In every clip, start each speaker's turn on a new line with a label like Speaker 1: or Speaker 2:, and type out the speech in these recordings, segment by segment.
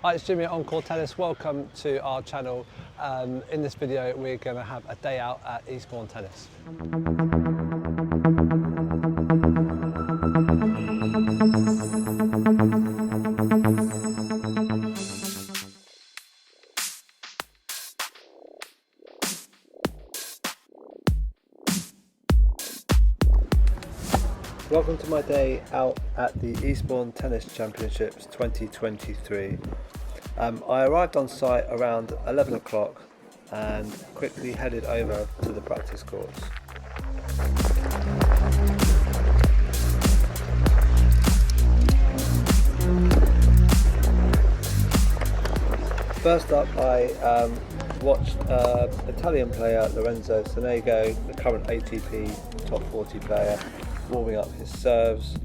Speaker 1: Hi, it's Jimmy at Encore Tennis. Welcome to our channel. In this video, we're going to have a day out at Eastbourne Tennis. Welcome to my day out at the Eastbourne Tennis Championships 2023. I arrived on site around 11 o'clock and quickly headed over to the practice courts. First up, I watched Italian player Lorenzo Sonego, the current ATP top 40 player, warming up his serves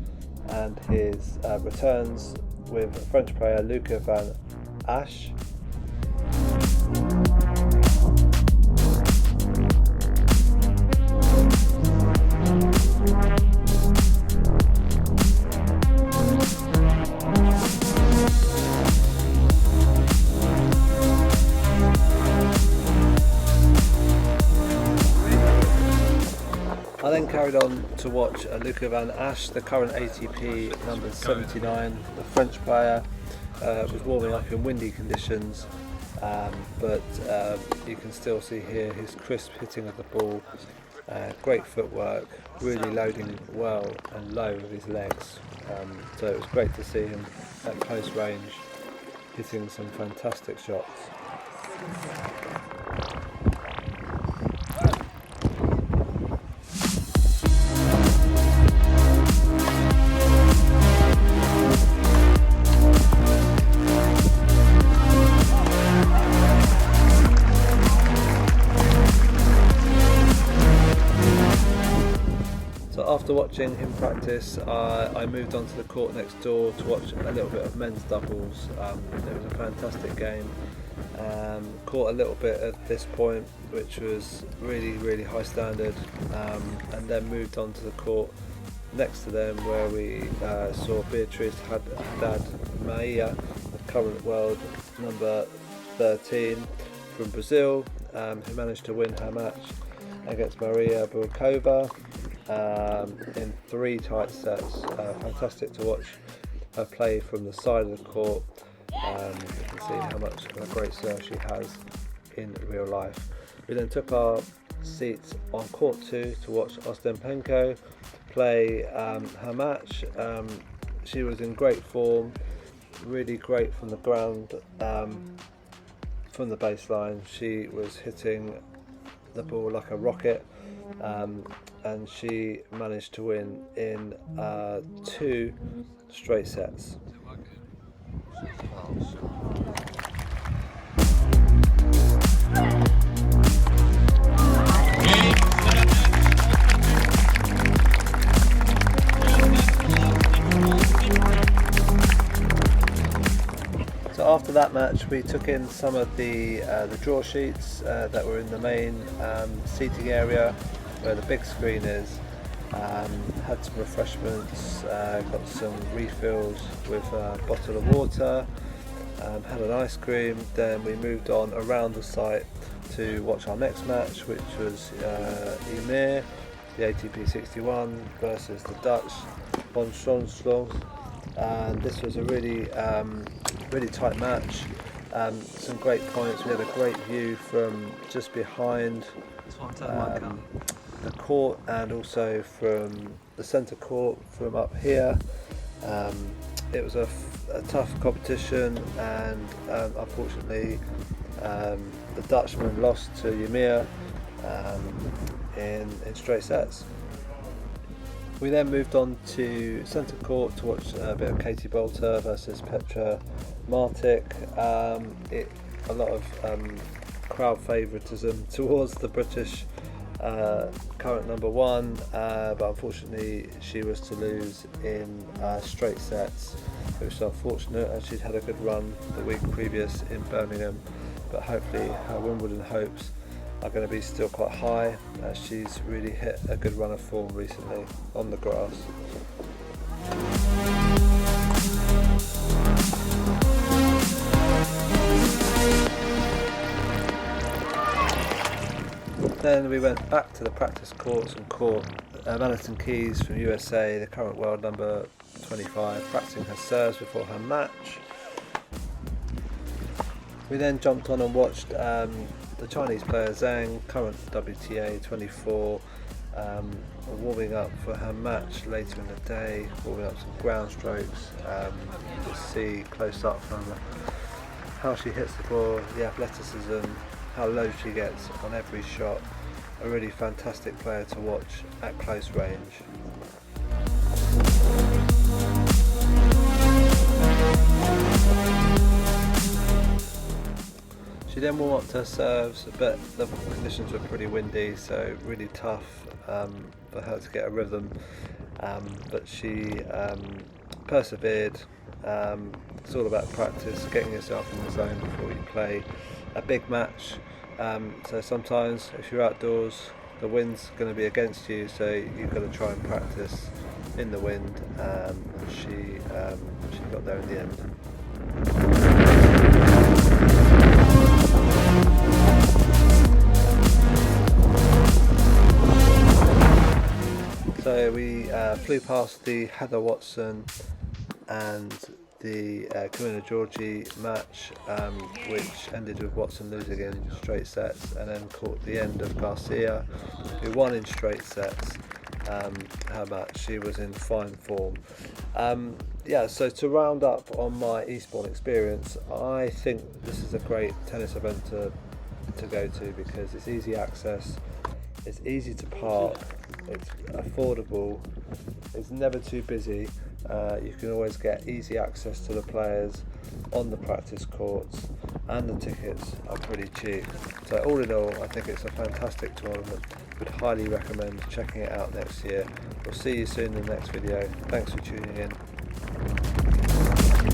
Speaker 1: and his returns with French player Luca van Asch. I then carried on to watch Luca van Asch, the current ATP number 79, the French player. Was warming up in windy conditions, but you can still see here his crisp hitting of the ball, great footwork, really loading well and low with his legs. So it was great to see him at close range, hitting some fantastic shots. After watching him practice, I moved on to the court next door to watch a little bit of men's doubles. It was a fantastic game. Caught a little bit at this point, which was really high standard, and then moved on to the court next to them where we saw Beatriz Haddad Maia, the current world number 13 from Brazil, who managed to win her match against Maria Burkova in 3 tight sets. Fantastic to watch her play from the side of the court. You can see how much of a great serve she has in real life. We then took our seats on court 2 to watch Ostapenko play her match. She was in great form, really great from the ground, from the baseline. She was hitting the ball like a rocket. And she managed to win in 2 straight sets. So after that match, we took in some of the draw sheets that were in the main seating area where the big screen is. Had some refreshments, got some refills with a bottle of water, had an ice cream. Then we moved on around the site to watch our next match, which was Ymir, the ATP 61 versus the Dutch Von Schonslong. And this was a really tight match. Some great points. We had a great view from just behind the court and also from the centre court from up here. It was a tough competition, and unfortunately the Dutchman lost to Ymir in straight sets. We then moved on to centre court to watch a bit of Katie Boulter versus Petra Martic. A lot of crowd favouritism towards the British current number 1, but unfortunately she was to lose in straight sets, which is unfortunate, as she'd had a good run the week previous in Birmingham. But hopefully her Wimbledon hopes are going to be still quite high, as she's really hit a good run of form recently on the grass. Then we went back to the practice courts and caught Madison Keys from USA, the current world number 25, practicing her serves before her match. We then jumped on and watched the Chinese player Zhang, current WTA 24, warming up for her match later in the day, warming up some ground strokes. You just see close up from how she hits the ball, the athleticism, how low she gets on every shot. A really fantastic player to watch at close range. She then warmed up to her serves, but the conditions were pretty windy, so really tough for her to get a rhythm. But she persevered. It's all about practice, getting yourself in the zone before you play a big match. So sometimes if you're outdoors, the wind's going to be against you, so you've got to try and practice in the wind. She got there in the end. So we flew past the Heather Watson and the Camilla Giorgi match, which ended with Watson losing in straight sets, and then caught the end of Garcia, who won in straight sets. Her match, she was in fine form. So to round up on my Eastbourne experience, I think this is a great tennis event to go to because it's easy access, it's easy to park, it's affordable, it's never too busy. You can always get easy access to the players on the practice courts, and the tickets are pretty cheap. So all in all, I think it's a fantastic tournament. Would highly recommend checking it out next year. We'll see you soon in the next video. Thanks for tuning in.